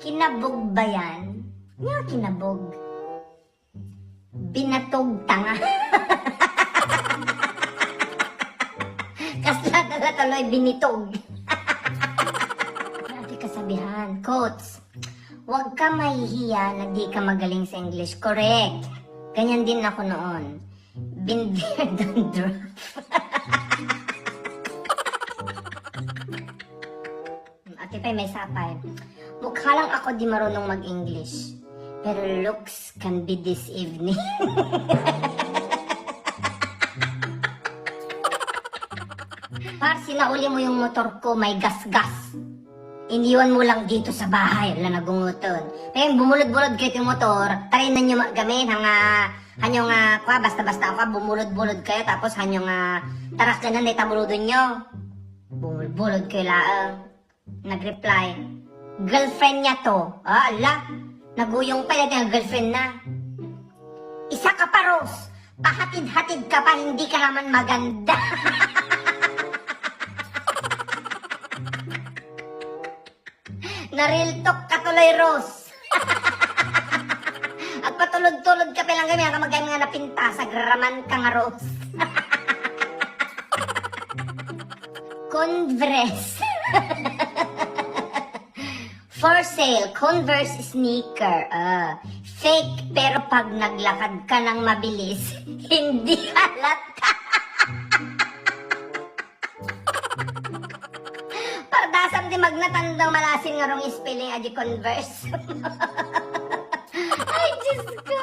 Kinabog ba yan? Nga kinabog. Binatog tanga. Kasla na tuloy binitog. Grabe kasabihan. Quotes. Huwag ka mahihiya na di ka magaling sa English. Correct. Ganyan din ako noon. Been there, done draft. Ate Pay, may sapay. Mukha lang ako di marunong mag-English. Pero looks can be deceiving. Par, sinauli mo yung motor ko, may gas-gas. Iniwan mo lang dito sa bahay, wala nagunguton. Pero bumulod-bulod kayo yung motor, try na nyo magamin, hanyong basta-basta ako, bumulod-bulod kayo, tapos hanyong taras ka na itamuludon nyo. Bumulod kayo laang. Nag-reply, girlfriend niya to. Ala, naguyong pa yung girlfriend na. Isa ka pa, Rose. Pahatid-hatid ka pa, hindi ka naman maganda. Na-real talk ka tuloy, Rose. At patulog-tulog ka pa lang kami, ang magay nga napinta sa graman ka nga, Rose. Converse. For sale, Converse sneaker. Fake, pero pag naglakad ka ng mabilis, hindi halata. Pardasam di magnatandang malasin nga rong spelling aji Converse. Ay, Diyos ko.